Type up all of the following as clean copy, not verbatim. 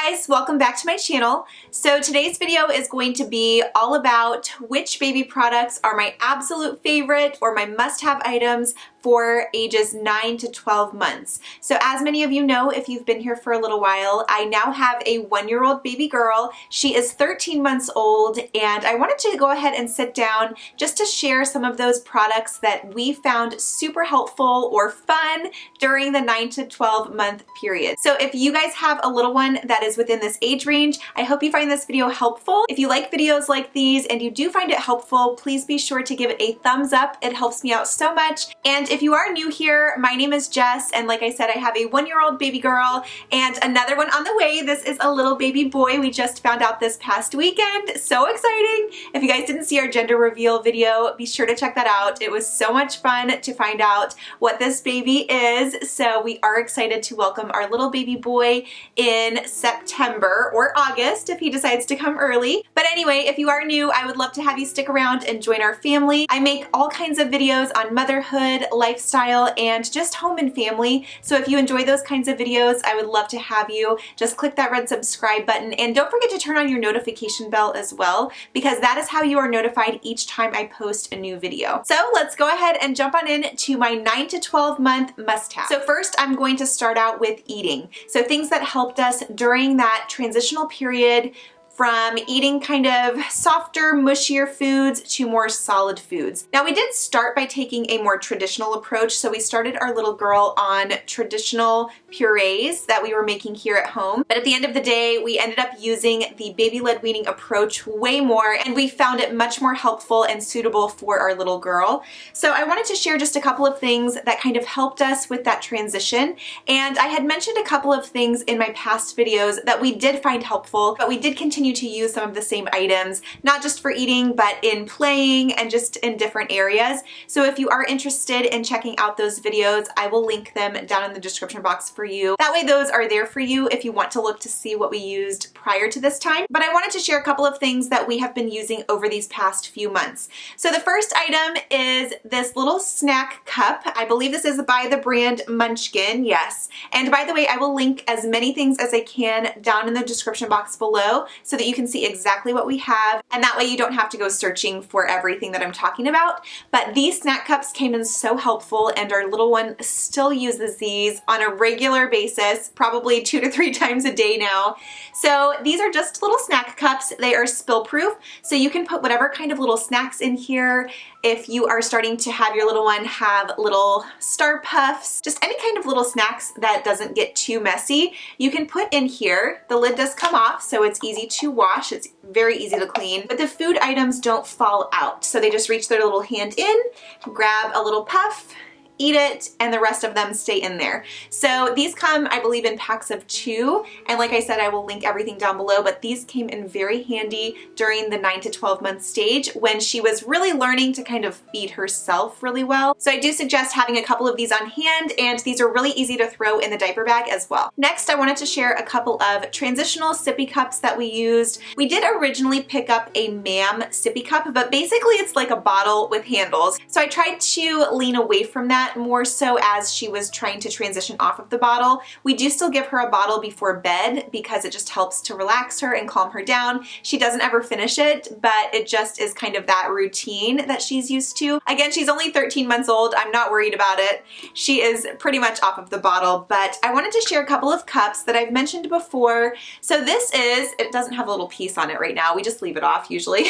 guys, welcome back to my channel. So today's video is going to be all about which baby products are my absolute favorite or my must-have items for ages 9 to 12 months. So as many of you know, if you've been here for a little while, I now have a 1-year-old baby girl. She is 13 months old, and I wanted to go ahead and sit down just to share some of those products that we found super helpful or fun during the 9 to 12 month period. So if you guys have a little one that is within this age range, I hope you find this video helpful. If you like videos like these and you do find it helpful, please be sure to give it a thumbs up. It helps me out so much. And if you are new here, my name is Jess, and like I said, I have a 1-year-old baby girl and another one on the way. This is a little baby boy we just found out this past weekend. So exciting! If you guys didn't see our gender reveal video, be sure to check that out. It was so much fun to find out what this baby is. So we are excited to welcome our little baby boy in September or August if he decides to come early. But anyway, if you are new, I would love to have you stick around and join our family. I make all kinds of videos on motherhood, lifestyle, and just home and family. So if you enjoy those kinds of videos, I would love to have you just click that red subscribe button, and don't forget to turn on your notification bell as well, because that is how you are notified each time I post a new video. So let's go ahead and jump on in to my 9 to 12 month must-have. So first, I'm going to start out with eating. So things that helped us during that transitional period from eating kind of softer, mushier foods to more solid foods. Now, we did start by taking a more traditional approach. So we started our little girl on traditional purees that we were making here at home. But at the end of the day, we ended up using the baby-led weaning approach way more, and we found it much more helpful and suitable for our little girl. So I wanted to share just a couple of things that kind of helped us with that transition. And I had mentioned a couple of things in my past videos that we did find helpful, but we did continue to use some of the same items, not just for eating, but in playing and just in different areas. So if you are interested in checking out those videos, I will link them down in the description box for you. That way those are there for you if you want to look to see what we used prior to this time. But I wanted to share a couple of things that we have been using over these past few months. So the first item is this little snack cup. I believe this is by the brand Munchkin, yes. And by the way, I will link as many things as I can down in the description box below so that you can see exactly what we have, and that way you don't have to go searching for everything that I'm talking about. But these snack cups came in so helpful, and our little one still uses these on a regular basis, probably 2 to 3 times a day now. So these are just little snack cups. They are spill proof, so you can put whatever kind of little snacks in here. If you are starting to have your little one have little Star Puffs, just any kind of little snacks that doesn't get too messy, you can put in here. The lid does come off, so it's easy to wash. It's very easy to clean, but the food items don't fall out. So they just reach their little hand in, grab a little puff, eat it, and the rest of them stay in there. So these come, I believe, in packs of 2, and like I said, I will link everything down below, but these came in very handy during the 9 to 12 month stage when she was really learning to kind of feed herself really well. So I do suggest having a couple of these on hand, and these are really easy to throw in the diaper bag as well. Next, I wanted to share a couple of transitional sippy cups that we used. We did originally pick up a ma'am sippy cup, but basically it's like a bottle with handles. So I tried to lean away from that more so as she was trying to transition off of the bottle. We do still give her a bottle before bed because it just helps to relax her and calm her down. She doesn't ever finish it, but it just is kind of that routine that she's used to. Again, she's only 13 months old. I'm not worried about it. She is pretty much off of the bottle, but I wanted to share a couple of cups that I've mentioned before. So this is, it doesn't have a little piece on it right now. We just leave it off usually.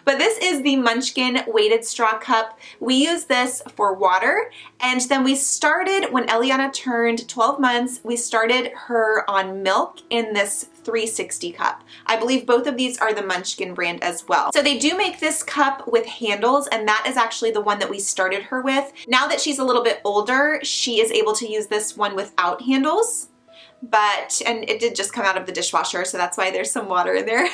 But this is the Munchkin weighted straw cup. We use this for water, and then we started, when Eliana turned 12 months, we started her on milk in this 360 cup. I believe both of these are the Munchkin brand as well. So they do make this cup with handles, and that is actually the one that we started her with. Now that she's a little bit older, she is able to use this one without handles, and it did just come out of the dishwasher, so that's why there's some water in there.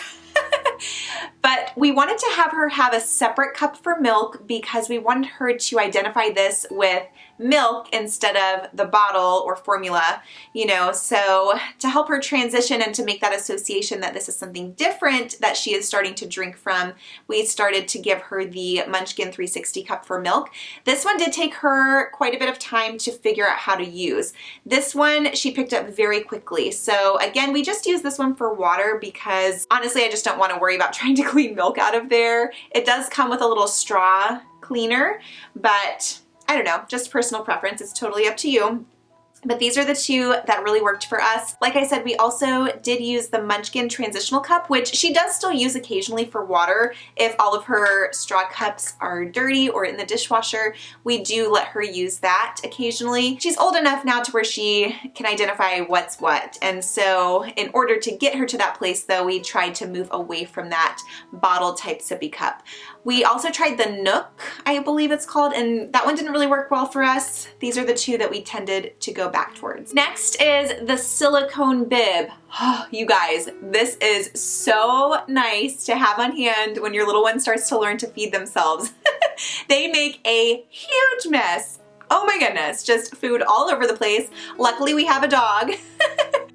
But we wanted to have her have a separate cup for milk because we wanted her to identify this with milk instead of the bottle or formula, you know, so to help her transition and to make that association that this is something different that she is starting to drink from, we started to give her the Munchkin 360 cup for milk. This one did take her quite a bit of time to figure out how to use. This one she picked up very quickly. So again, we just use this one for water because honestly, I just don't want to worry about trying to clean milk out of there. It does come with a little straw cleaner, but I don't know, just personal preference. It's totally up to you. But these are the two that really worked for us. Like I said, we also did use the Munchkin transitional cup, which she does still use occasionally for water. If all of her straw cups are dirty or in the dishwasher, we do let her use that occasionally. She's old enough now to where she can identify what's what. And so in order to get her to that place though, we tried to move away from that bottle type sippy cup. We also tried the Nook, I believe it's called, and that one didn't really work well for us. These are the two that we tended to go back towards. Next is the silicone bib. Oh, you guys, this is so nice to have on hand when your little one starts to learn to feed themselves. They make a huge mess. Oh my goodness, just food all over the place. Luckily we have a dog.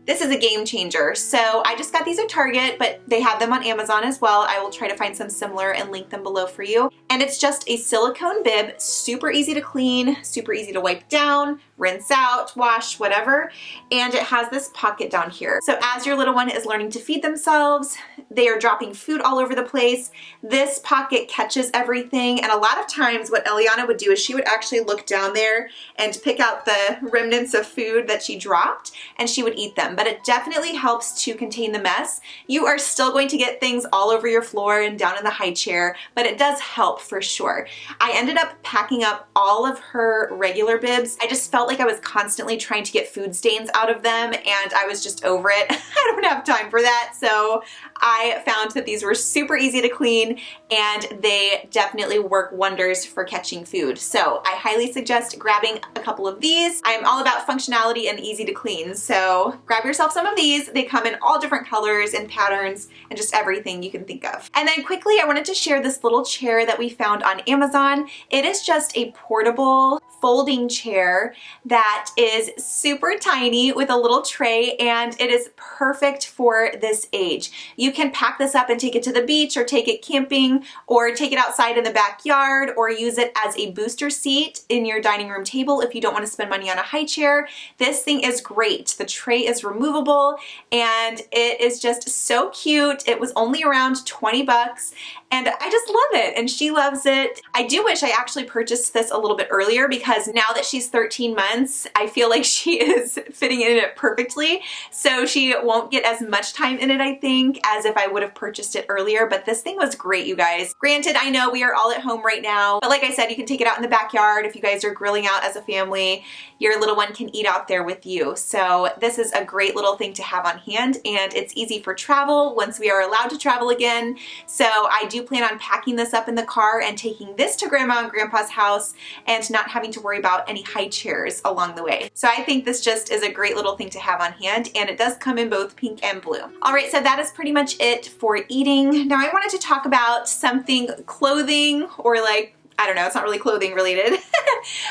This is a game changer. So I just got these at Target, but they have them on Amazon as well. I will try to find some similar and link them below for you. And it's just a silicone bib, super easy to clean, super easy to wipe down, rinse out, wash, whatever. And it has this pocket down here. So as your little one is learning to feed themselves, they are dropping food all over the place. This pocket catches everything. And a lot of times what Eliana would do is she would actually look down there and pick out the remnants of food that she dropped and she would eat them. But it definitely helps to contain the mess. You are still going to get things all over your floor and down in the high chair, but it does help for sure. I ended up packing up all of her regular bibs. I just felt like I was constantly trying to get food stains out of them and I was just over it. I don't have time for that. So I found that these were super easy to clean and they definitely work wonders for catching food. So I highly suggest grabbing a couple of these. I'm all about functionality and easy to clean. So grab yourself some of these. They come in all different colors and patterns and just everything you can think of. And then quickly, I wanted to share this little chair that we found on Amazon. It is just a portable folding chair that is super tiny with a little tray and it is perfect for this age. You can pack this up and take it to the beach or take it camping or take it outside in the backyard or use it as a booster seat in your dining room table if you don't want to spend money on a high chair. This thing is great. The tray is removable and it is just so cute. It was only around 20 bucks and I just love it and she loves it. I do wish I actually purchased this a little bit earlier because now that she's 13 months, I feel like she is fitting in it perfectly. So she won't get as much time in it, I think, as if I would have purchased it earlier. But this thing was great, you guys. Granted, I know we are all at home right now, but like I said, you can take it out in the backyard if you guys are grilling out as a family. Your little one can eat out there with you. So this is a great little thing to have on hand and it's easy for travel once we are allowed to travel again. So I do plan on packing this up in the car and taking this to Grandma and Grandpa's house and not having to worry about any high chairs along the way. So I think this just is a great little thing to have on hand and it does come in both pink and blue. All right, so that is pretty much it for eating. Now I wanted to talk about something clothing or like, I don't know, it's not really clothing related,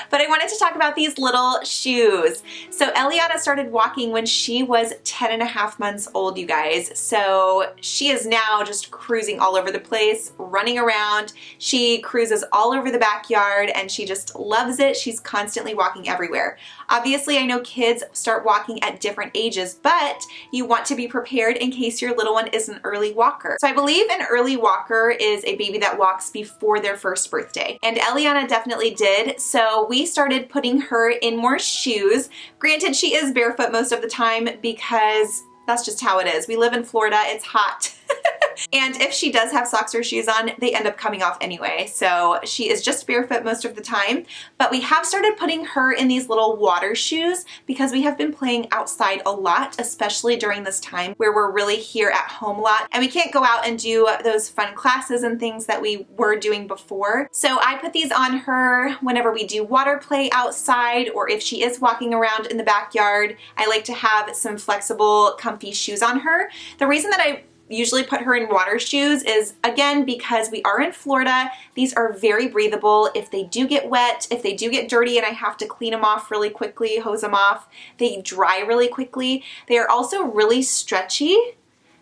but I wanted to talk about these little shoes. So Eliana started walking when she was 10 and a half months old, you guys. So she is now just cruising all over the place, running around. She cruises all over the backyard and she just loves it. She's constantly walking everywhere. Obviously, I know kids start walking at different ages, but you want to be prepared in case your little one is an early walker. So I believe an early walker is a baby that walks before their first birthday. And Eliana definitely did. So we started putting her in more shoes. Granted, she is barefoot most of the time because that's just how it is. We live in Florida, it's hot. And if she does have socks or shoes on, they end up coming off anyway. So she is just barefoot most of the time. But we have started putting her in these little water shoes because we have been playing outside a lot, especially during this time where we're really here at home a lot. And we can't go out and do those fun classes and things that we were doing before. So I put these on her whenever we do water play outside or if she is walking around in the backyard. I like to have some flexible, comfy shoes on her. The reason that I usually put her in water shoes is, again, because we are in Florida. These are very breathable. If they do get wet, if they do get dirty and I have to clean them off really quickly, hose them off, they dry really quickly. They are also really stretchy.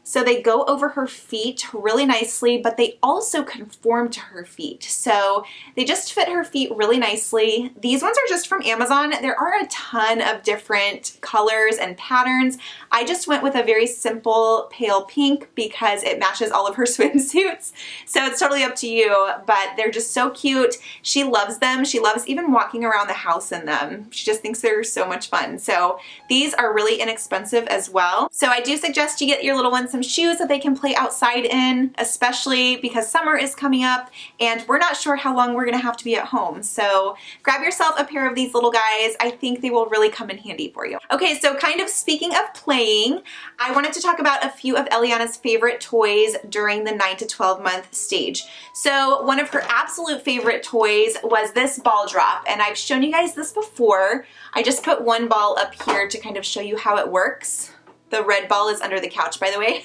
So they go over her feet really nicely, but they also conform to her feet. So they just fit her feet really nicely. These ones are just from Amazon. There are a ton of different colors and patterns. I just went with a very simple pale pink because it matches all of her swimsuits. So it's totally up to you, but they're just so cute. She loves them. She loves even walking around the house in them. She just thinks they're so much fun. So these are really inexpensive as well. So I do suggest you get your little ones some shoes that they can play outside in, especially because summer is coming up and we're not sure how long we're gonna have to be at home. So grab yourself a pair of these little guys. I think they will really come in handy for you. Okay, so kind of speaking of playing, I wanted to talk about a few of Eliana's favorite toys during the 9 to 12 month stage. So one of her absolute favorite toys was this ball drop, and I've shown you guys this before. I just put one ball up here to kind of show you how it works. The red ball is under the couch, by the way.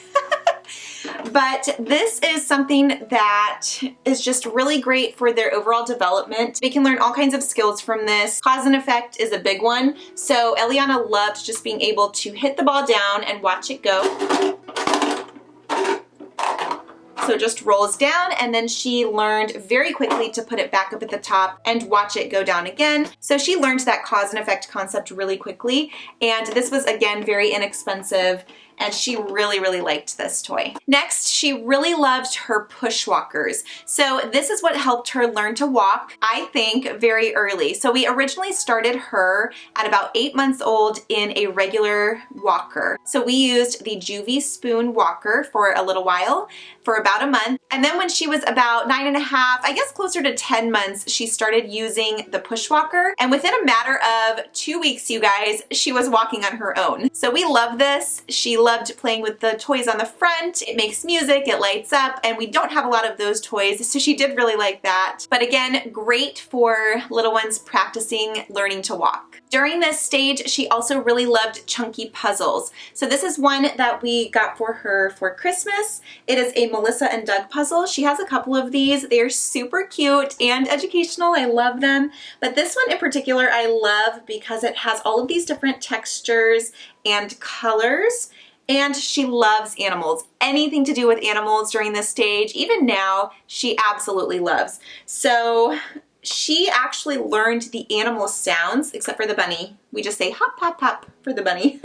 But this is something that is just really great for their overall development. They can learn all kinds of skills from this. Cause and effect is a big one. So Eliana loved just being able to hit the ball down and watch it go. So it just rolls down, and then she learned very quickly to put it back up at the top and watch it go down again. So she learned that cause and effect concept really quickly, and this was, again, very inexpensive, and she really, really liked this toy. Next, she really loved her push walkers. So this is what helped her learn to walk, I think, very early. So we originally started her at about 8 months old in a regular walker. So we used the Juvie Spoon walker for a little while, for about a month. And then when she was about 9.5, I guess closer to 10 months, she started using the push walker. And within a matter of 2 weeks, you guys, she was walking on her own. So we love this. She loved playing with the toys on the front. It makes music, it lights up, and we don't have a lot of those toys, so she did really like that. But again, great for little ones practicing learning to walk. During this stage, she also really loved chunky puzzles. So this is one that we got for her for Christmas. It is a Melissa and Doug puzzle. She has a couple of these. They're super cute and educational. I love them. But this one in particular I love because it has all of these different textures and colors. And she loves animals. Anything to do with animals during this stage, even now, she absolutely loves. So she actually learned the animal sounds, except for the bunny. We just say hop, hop, hop for the bunny.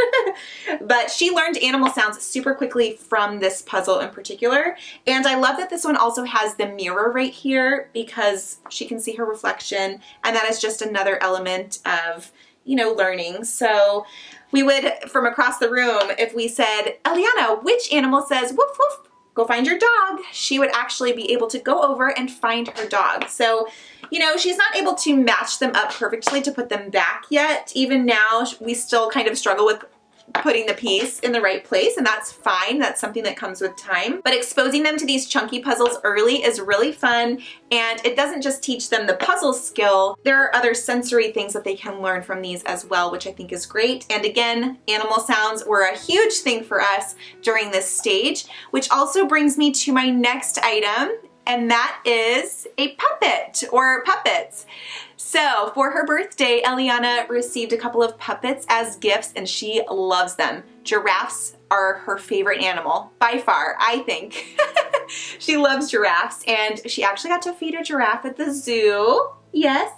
But she learned animal sounds super quickly from this puzzle in particular. And I love that this one also has the mirror right here because she can see her reflection. And that is just another element of, you know, learning. So we would, from across the room, if we said, Eliana, which animal says woof woof, go find your dog, she would actually be able to go over and find her dog. So, you know, she's not able to match them up perfectly to put them back yet. Even now, we still kind of struggle with putting the piece in the right place, and that's fine. That's something that comes with time. But exposing them to these chunky puzzles early is really fun, and it doesn't just teach them the puzzle skill. There are other sensory things that they can learn from these as well, which I think is great. And again, animal sounds were a huge thing for us during this stage, which also brings me to my next item, and that is a puppet or puppets. So for her birthday, Eliana received a couple of puppets as gifts, and she loves them. Giraffes are her favorite animal, by far, I think. She loves giraffes, and she actually got to feed a giraffe at the zoo. Yes.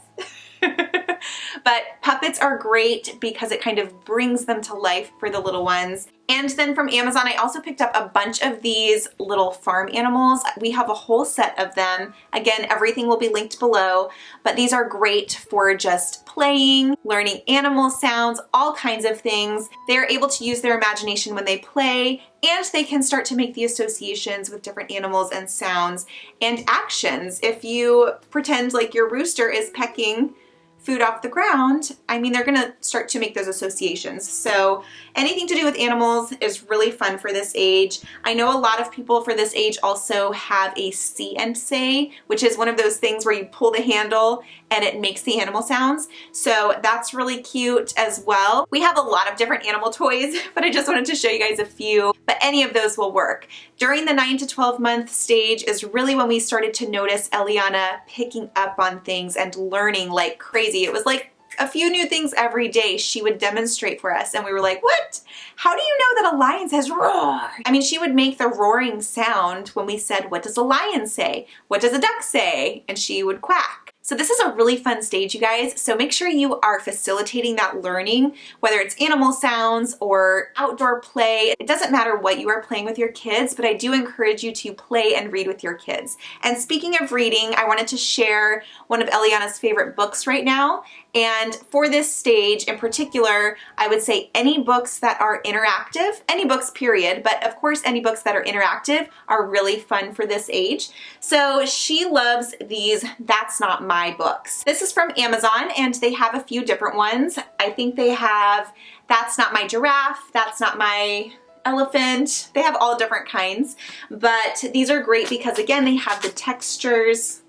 But puppets are great because it kind of brings them to life for the little ones. And then from Amazon, I also picked up a bunch of these little farm animals. We have a whole set of them. Again, everything will be linked below, but these are great for just playing, learning animal sounds, all kinds of things. They're able to use their imagination when they play, and they can start to make the associations with different animals and sounds and actions. If you pretend like your rooster is pecking food off the ground, I mean, they're gonna start to make those associations. So anything to do with animals is really fun for this age. I know a lot of people for this age also have a see and say, which is one of those things where you pull the handle and it makes the animal sounds. So that's really cute as well. We have a lot of different animal toys, but I just wanted to show you guys a few, but any of those will work. During the 9 to 12 month stage is really when we started to notice Eliana picking up on things and learning like crazy. It was like a few new things every day she would demonstrate for us, and we were like, what? How do you know that a lion says roar? I mean, she would make the roaring sound when we said, what does a lion say? What does a duck say? And she would quack. So this is a really fun stage, you guys. So make sure you are facilitating that learning, whether it's animal sounds or outdoor play. It doesn't matter what you are playing with your kids, but I do encourage you to play and read with your kids. And speaking of reading, I wanted to share one of Eliana's favorite books right now. And for this stage in particular, I would say any books that are interactive, any books period, but of course any books that are interactive are really fun for this age. So she loves these That's Not My books. This is from Amazon and they have a few different ones. I think they have That's Not My Giraffe, That's Not My Elephant. They have all different kinds, but these are great because again, they have the textures.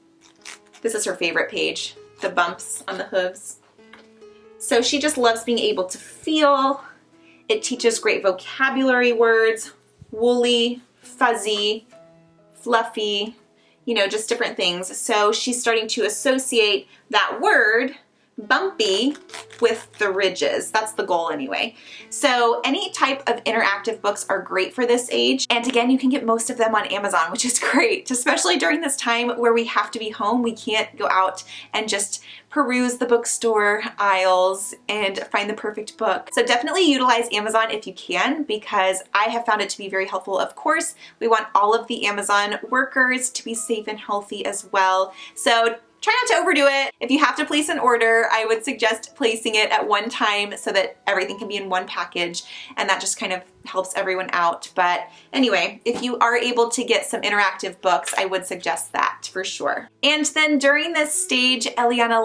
This is her favorite page. The bumps on the hooves. So she just loves being able to feel. It teaches great vocabulary words, woolly, fuzzy, fluffy, you know, just different things. So she's starting to associate that word, bumpy, with the ridges. That's the goal anyway. So any type of interactive books are great for this age. And again, you can get most of them on Amazon, which is great, especially during this time where we have to be home. We can't go out and just peruse the bookstore aisles and find the perfect book. So definitely utilize Amazon if you can, because I have found it to be very helpful. Of course, we want all of the Amazon workers to be safe and healthy as well. So try not to overdo it. If you have to place an order, I would suggest placing it at one time so that everything can be in one package, and that just kind of helps everyone out. But anyway, if you are able to get some interactive books, I would suggest that for sure. And then during this stage, Eliana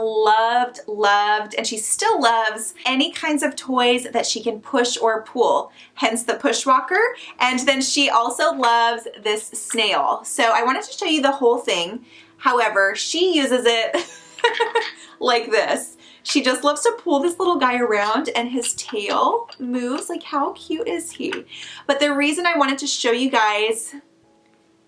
loved, and she still loves any kinds of toys that she can push or pull, hence the push walker. And then she also loves this snail. So I wanted to show you the whole thing. However, she uses it like this. She just loves to pull this little guy around and his tail moves. Like, how cute is he? But the reason I wanted to show you guys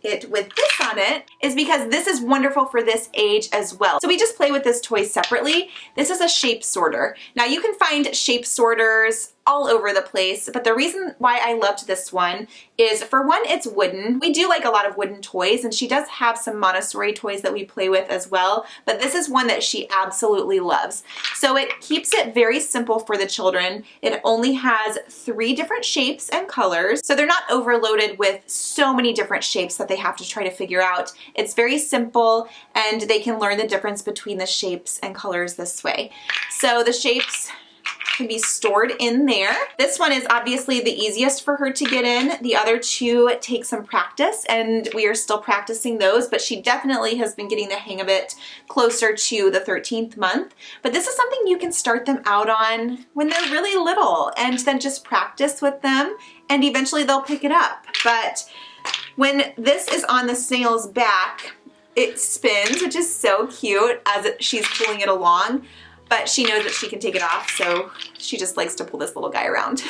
it with this on it is because this is wonderful for this age as well. So we just play with this toy separately. This is a shape sorter. Now you can find shape sorters all over the place, but the reason why I loved this one is, for one, it's wooden. We do like a lot of wooden toys, and she does have some Montessori toys that we play with as well, but this is one that she absolutely loves. So it keeps it very simple for the children. It only has 3 different shapes and colors, so they're not overloaded with so many different shapes that they have to try to figure out. It's very simple, and they can learn the difference between the shapes and colors this way. So the shapes can be stored in there. This one is obviously the easiest for her to get in. The other 2 take some practice, and we are still practicing those, but she definitely has been getting the hang of it closer to the 13th month. But this is something you can start them out on when they're really little, and then just practice with them, and eventually they'll pick it up. But when this is on the snail's back, it spins, which is so cute as she's pulling it along. But she knows that she can take it off, so she just likes to pull this little guy around.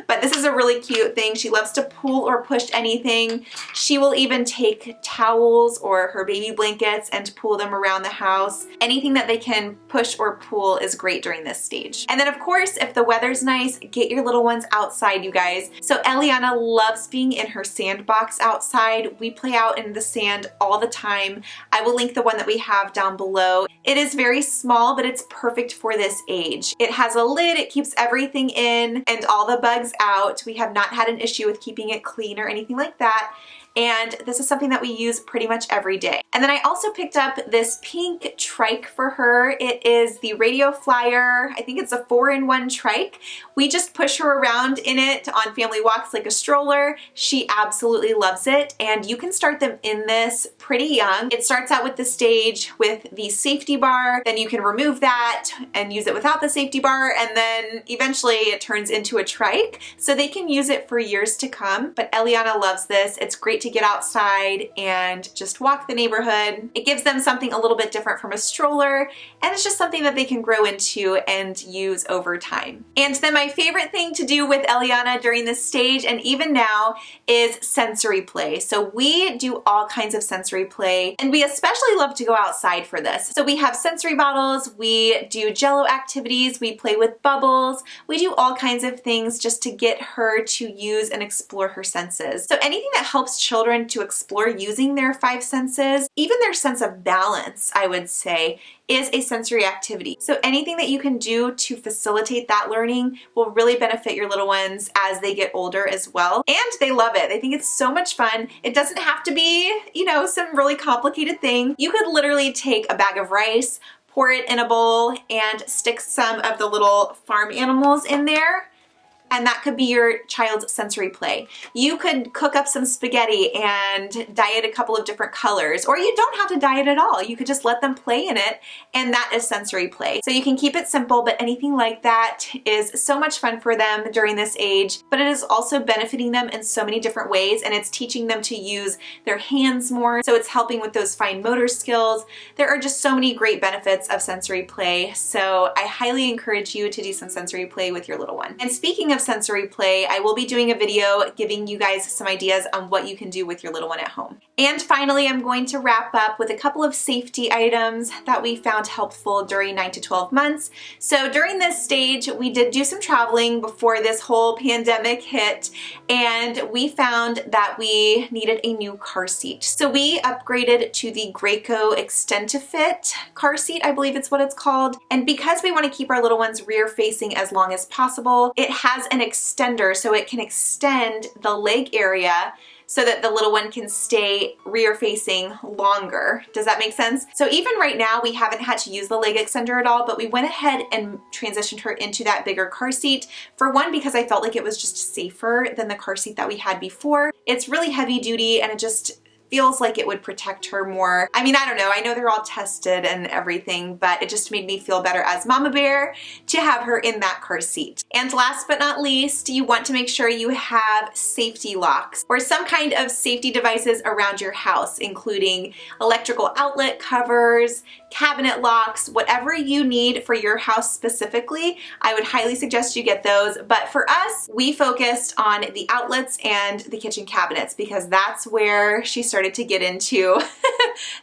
But this is a really cute thing. She loves to pull or push anything. She will even take towels or her baby blankets and pull them around the house. Anything that they can push or pull is great during this stage. And then of course, if the weather's nice, get your little ones outside, you guys. So Eliana loves being in her sandbox outside. We play out in the sand all the time. I will link the one that we have down below. It is very small, but it's perfect for this age. It has a lid, it keeps everything in and all the bugs out. We have not had an issue with keeping it clean or anything like that. and this is something that we use pretty much every day. And then I also picked up this pink trike for her. It is the Radio Flyer. I think it's a 4-in-1 trike. We just push her around in it on family walks like a stroller. She absolutely loves it, and you can start them in this pretty young. It starts out with the stage with the safety bar, then you can remove that and use it without the safety bar, and then eventually it turns into a trike, so they can use it for years to come. But Eliana loves this. It's great to get outside and just walk the neighborhood. It gives them something a little bit different from a stroller, and it's just something that they can grow into and use over time. And then my favorite thing to do with Eliana during this stage, and even now, is sensory play. So we do all kinds of sensory play, and we especially love to go outside for this. So we have sensory bottles, we do jello activities, we play with bubbles, we do all kinds of things just to get her to use and explore her senses. So anything that helps children to explore using their 5 senses, even their sense of balance, I would say, is a sensory activity. So anything that you can do to facilitate that learning will really benefit your little ones as they get older as well. And they love it. They think it's so much fun. It doesn't have to be, you know, some really complicated thing. You could literally take a bag of rice, pour it in a bowl, and stick some of the little farm animals in there, and that could be your child's sensory play. You could cook up some spaghetti and dye it a couple of different colors, or you don't have to dye it at all. You could just let them play in it, and that is sensory play. So you can keep it simple, but anything like that is so much fun for them during this age, but it is also benefiting them in so many different ways, and it's teaching them to use their hands more, so it's helping with those fine motor skills. There are just so many great benefits of sensory play, so I highly encourage you to do some sensory play with your little one. And speaking of sensory play, I will be doing a video giving you guys some ideas on what you can do with your little one at home. And finally, I'm going to wrap up with a couple of safety items that we found helpful during 9 to 12 months. So during this stage, we did do some traveling before this whole pandemic hit, and we found that we needed a new car seat. So we upgraded to the Graco Extend-to-Fit car seat, I believe it's what it's called. And because we want to keep our little ones rear facing as long as possible, it has an extender, so it can extend the leg area so that the little one can stay rear facing longer. Does that make sense? So even right now, we haven't had to use the leg extender at all, but we went ahead and transitioned her into that bigger car seat. For one, because I felt like it was just safer than the car seat that we had before. It's really heavy duty, and it just feels like it would protect her more. I mean, I don't know. I know they're all tested and everything, but it just made me feel better as mama bear to have her in that car seat. And last but not least, you want to make sure you have safety locks or some kind of safety devices around your house, including electrical outlet covers, cabinet locks, whatever you need for your house specifically. I would highly suggest you get those. But for us, we focused on the outlets and the kitchen cabinets because that's where she started to get into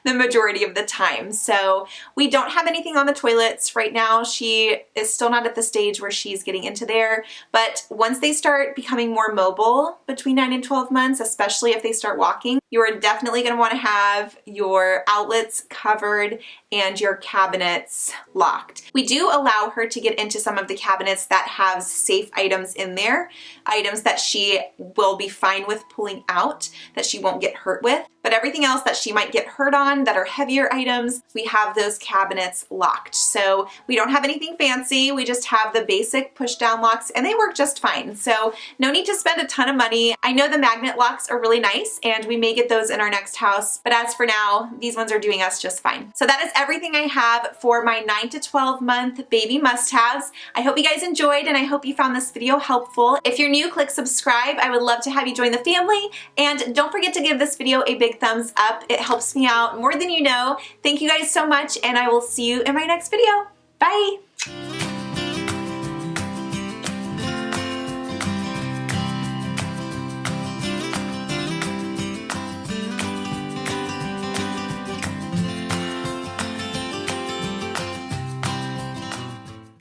the majority of the time. So we don't have anything on the toilets right now. She is still not at the stage where she's getting into there, but once they start becoming more mobile between 9 and 12 months, especially if they start walking, you are definitely going to want to have your outlets covered and your cabinets locked. We do allow her to get into some of the cabinets that have safe items in there, items that she will be fine with pulling out, that she won't get hurt with. But everything else that she might get hurt on that are heavier items, we have those cabinets locked. So we don't have anything fancy. We just have the basic push down locks, and they work just fine. So no need to spend a ton of money. I know the magnet locks are really nice, and we may get those in our next house. But as for now, these ones are doing us just fine. So that is everything I have for my 9 to 12 month baby must-haves. I hope you guys enjoyed, and I hope you found this video helpful. If you're new, click subscribe. I would love to have you join the family. And don't forget to give this video a big thumbs up. It helps me out more than you know. Thank you guys so much, and I will see you in my next video. Bye!